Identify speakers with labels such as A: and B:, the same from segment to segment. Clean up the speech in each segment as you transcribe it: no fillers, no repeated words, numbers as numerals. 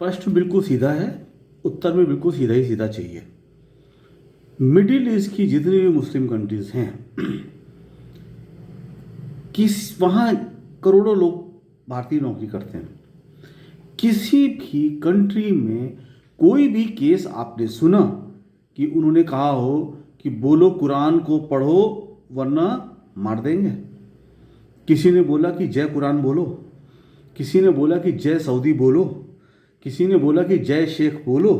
A: प्रश्न बिल्कुल सीधा है, उत्तर में बिल्कुल सीधा ही सीधा चाहिए। मिडिल ईस्ट की जितनी भी मुस्लिम कंट्रीज हैं, वहाँ करोड़ों लोग भारतीय नौकरी करते हैं। किसी भी कंट्री में कोई भी केस आपने सुना कि उन्होंने कहा हो कि बोलो कुरान को पढ़ो वरना मार देंगे? किसी ने बोला कि जय कुरान बोलो, किसी ने बोला कि जय सऊदी बोलो, किसी ने बोला कि जय शेख बोलो?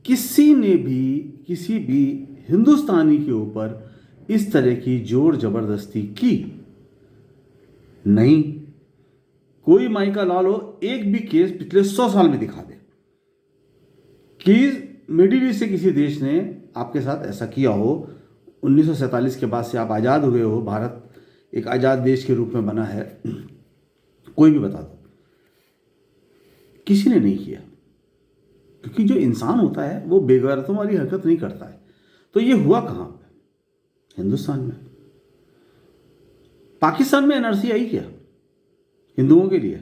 A: किसी ने भी किसी भी हिंदुस्तानी के ऊपर इस तरह की जोर जबरदस्ती की नहीं। कोई माई का लाल हो, एक भी केस पिछले 100 साल में दिखा दे कि मिडिल ईस्ट से किसी देश ने आपके साथ ऐसा किया हो। 1947 के बाद से आप आज़ाद हुए हो, भारत एक आज़ाद देश के रूप में बना है, कोई भी बता दो, किसी ने नहीं किया। क्योंकि जो इंसान होता है वो बेगैरतों वाली हरकत नहीं करता है। तो ये हुआ कहाँ पे? हिंदुस्तान में। पाकिस्तान में एनआरसी आई क्या हिंदुओं के लिए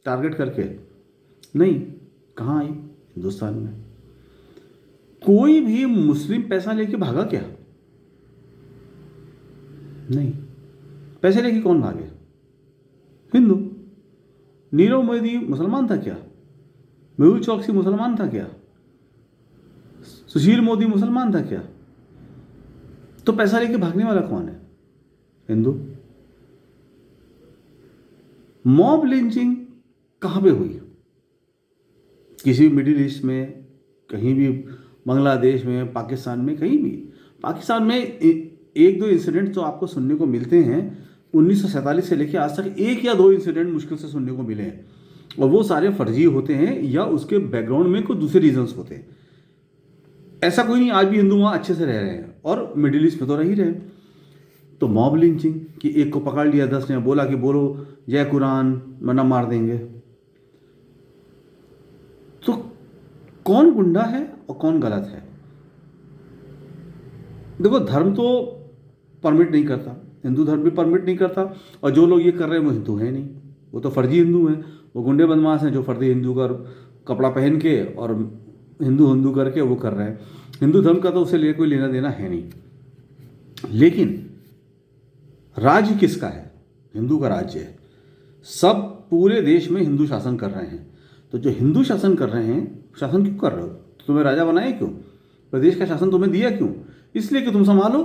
A: टारगेट करके? नहीं। कहाँ आई? हिंदुस्तान में। कोई भी मुस्लिम पैसा लेके भागा क्या? नहीं। पैसे लेके कौन भागे? हिंदू। नीरव मोदी मुसलमान था क्या? मेहुल चौकसी मुसलमान था क्या? सुशील मोदी मुसलमान था क्या? तो पैसा लेके भागने वाला कौन है? हिंदू। मॉब लिंचिंग कहां पे हुई? किसी भी मिडिल ईस्ट में, कहीं भी, बांग्लादेश में, पाकिस्तान में, कहीं भी। पाकिस्तान में एक दो इंसिडेंट तो आपको सुनने को मिलते हैं। 1947 से लेकर आज तक एक या दो इंसिडेंट मुश्किल से सुनने को मिले हैं, और वो सारे फर्जी होते हैं या उसके बैकग्राउंड में कुछ दूसरे रीजंस होते हैं। ऐसा कोई नहीं, आज भी हिंदू वहाँ अच्छे से रह रहे हैं और मिडिल ईस्ट में तो रह ही रहे। तो मॉब लिंचिंग कि एक को पकड़ लिया 10 ने, बोला कि बोलो जय कुरान वरना मार देंगे। तो कौन गुंडा है और कौन गलत है? देखो, धर्म तो परमिट नहीं करता, हिंदू धर्म भी परमिट नहीं करता, और जो लोग ये कर रहे हैं वो हिंदू हैं नहीं, वो तो फर्जी हिंदू हैं। वो गुंडे बदमाश हैं जो फर्जी हिंदू का कपड़ा पहन के और हिंदू हिंदू करके वो कर रहे हैं। हिंदू धर्म का तो उससे कोई लेना देना है नहीं। लेकिन राज्य किसका है? हिंदू का राज्य है। सब पूरे देश में हिंदू शासन कर रहे हैं। तो जो हिंदू शासन कर रहे हैं, शासन क्यों कर रहे हो? तो तुम्हें राजा बनाए क्यों? प्रदेश का शासन तुम्हें दिया क्यों? इसलिए कि तुम संभालो,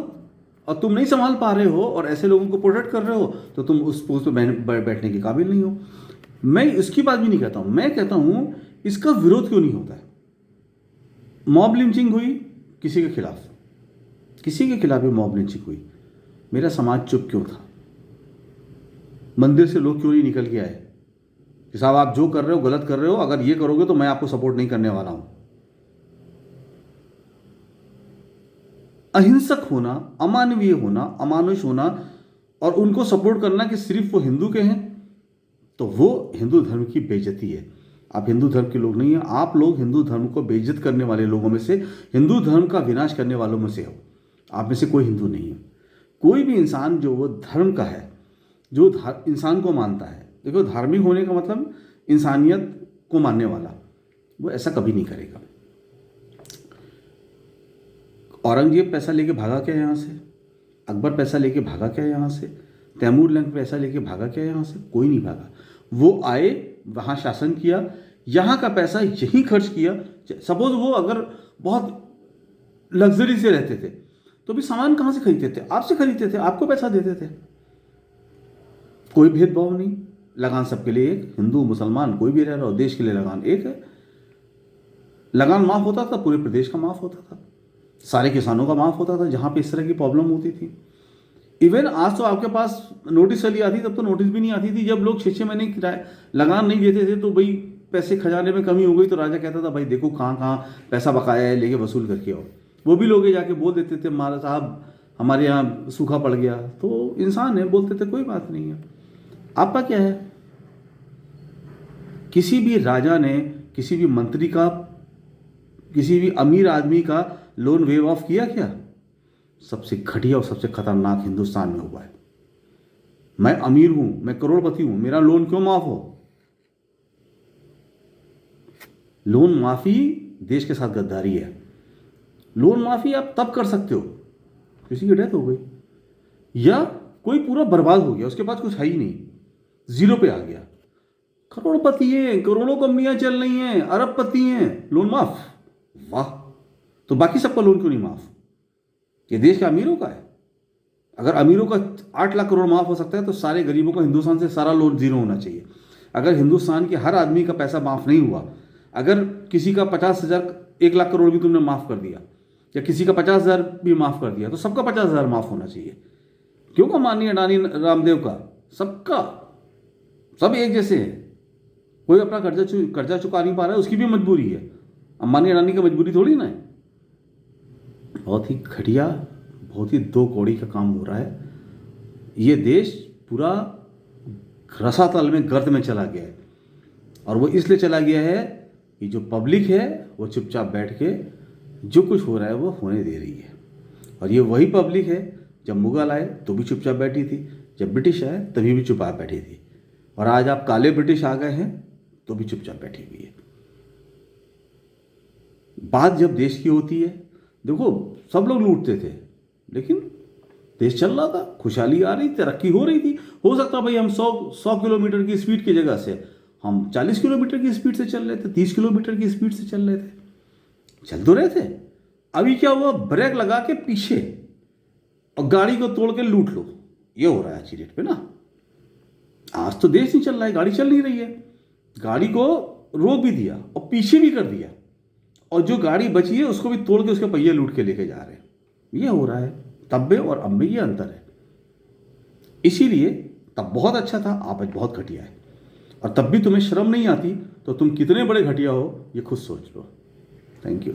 A: और तुम नहीं संभाल पा रहे हो और ऐसे लोगों को प्रोटेक्ट कर रहे हो तो तुम उस पोस्ट पे बैठने के काबिल नहीं हो। मैं इसकी बात भी नहीं कहता हूं, मैं कहता हूं इसका विरोध क्यों नहीं होता है? मॉब लिंचिंग हुई किसी के खिलाफ, किसी के खिलाफ भी मॉब लिंचिंग हुई, मेरा समाज चुप क्यों था? मंदिर से लोग क्यों नहीं निकल के आए कि साहब आप जो कर रहे हो गलत कर रहे हो, अगर ये करोगे तो मैं आपको सपोर्ट नहीं करने वाला हूं? अहिंसक होना, अमानवीय होना, अमानुष होना और उनको सपोर्ट करना कि सिर्फ वो हिंदू के हैं, तो वो हिंदू धर्म की बेइज्जती है। आप हिंदू धर्म के लोग नहीं हैं, आप लोग हिंदू धर्म को बेइज्जत करने वाले लोगों में से, हिंदू धर्म का विनाश करने वालों में से हो। आप में से कोई हिंदू नहीं है। कोई भी इंसान जो वो धर्म का है, जो इंसान को मानता है, देखो धार्मिक होने का मतलब इंसानियत को मानने वाला, वो ऐसा कभी नहीं करेगा। औरंगजेब पैसा लेके भागा क्या यहाँ से? अकबर पैसा लेके भागा क्या यहाँ से? तैमूर लंग पैसा लेके भागा क्या यहाँ से? कोई नहीं भागा। वो आए, वहाँ शासन किया, यहाँ का पैसा यहीं खर्च किया। सपोज वो अगर बहुत लग्जरी से रहते थे तो भी सामान कहाँ से खरीदते थे? आपसे खरीदते थे, आपको पैसा देते थे। कोई भेदभाव नहीं, लगान सबके लिए एक, हिंदू मुसलमान कोई भी रह रहा हो, देश के लिए लगान एक है। लगान माफ होता था, पूरे प्रदेश का माफ होता था, सारे किसानों का माफ होता था जहां पे इस तरह की प्रॉब्लम होती थी। इवन आज तो आपके पास नोटिस चली आती, तब तो नोटिस भी नहीं आती थी। जब लोग 6-6 महीने किराया लगान नहीं देते थे तो भाई पैसे खजाने में कमी हो गई तो राजा कहता था भाई देखो कहाँ कहाँ पैसा बकाया है, लेके वसूल करके आओ। वो भी लोग जाके बोल देते थे महाराज साहब हमारे यहाँ सूखा पड़ गया, तो इंसान है, बोलते थे कोई बात नहीं है। आपका क्या है? किसी भी राजा ने, किसी भी मंत्री का, किसी भी अमीर आदमी का लोन वेव ऑफ किया क्या? सबसे घटिया और सबसे खतरनाक हिंदुस्तान में हुआ है। मैं अमीर हूं, मैं करोड़पति हूं, मेरा लोन क्यों माफ हो? लोन माफ़ी देश के साथ गद्दारी है। लोन माफ़ी आप तब कर सकते हो किसी की डेथ हो गई या कोई पूरा बर्बाद हो गया, उसके पास कुछ है ही नहीं, जीरो पे आ गया, करोड़पति हैं, करोड़ों कंपनियां चल रही हैं, अरबपति हैं, लोन माफ। वाह, तो बाकी सबका लोन क्यों नहीं माफ? ये देश के अमीरों का है। अगर अमीरों का 8 लाख करोड़ माफ हो सकता है तो सारे गरीबों का हिंदुस्तान से सारा लोन जीरो होना चाहिए। अगर हिंदुस्तान के हर आदमी का पैसा माफ नहीं हुआ, अगर किसी का 50,000 1 लाख करोड़ भी तुमने माफ कर दिया या किसी का 50,000 भी माफ कर दिया तो सबका 50,000 माफ होना चाहिए। क्यों अंबानी, अडानी, रामदेव का, सबका, सब एक जैसे हैं। कोई अपना कर्जा चुका नहीं पा रहा है, उसकी भी मजबूरी है। अंबानी अडानी की मजबूरी थोड़ी ना है। बहुत ही घटिया, बहुत ही दो कौड़ी का काम हो रहा है। ये देश पूरा रसातल में, गर्त में चला गया है और वो इसलिए चला गया है कि जो पब्लिक है वो चुपचाप बैठ के जो कुछ हो रहा है वो होने दे रही है। और ये वही पब्लिक है जब मुगल आए तो भी चुपचाप बैठी थी, जब ब्रिटिश आए तभी भी चुपचाप बैठी थी, और आज आप काले ब्रिटिश आ गए हैं तो भी चुपचाप बैठी हुई है। बात जब देश की होती है, देखो सब लोग लूटते थे लेकिन देश चल रहा था, खुशहाली आ रही, तरक्की हो रही थी। हो सकता भाई हम 100 किलोमीटर की स्पीड की जगह से हम 40 किलोमीटर की स्पीड से चल रहे थे, 30 किलोमीटर की स्पीड से चल रहे थे, चल तो रहे थे। अभी क्या हुआ, ब्रेक लगा के पीछे और गाड़ी को तोड़ के लूट लो, ये हो रहा है आज की डेट पे ना। आज तो देश नहीं चल रहा है, गाड़ी चल नहीं रही है, गाड़ी को रोक भी दिया और पीछे भी कर दिया, और जो गाड़ी बची है उसको भी तोड़ के उसके पहिए लूट के लेके जा रहे हैं। ये हो रहा है, तब में और अब में ये अंतर है। इसीलिए तब बहुत अच्छा था, आज बहुत घटिया है। और तब भी तुम्हें शर्म नहीं आती तो तुम कितने बड़े घटिया हो ये खुद सोच लो। Thank you.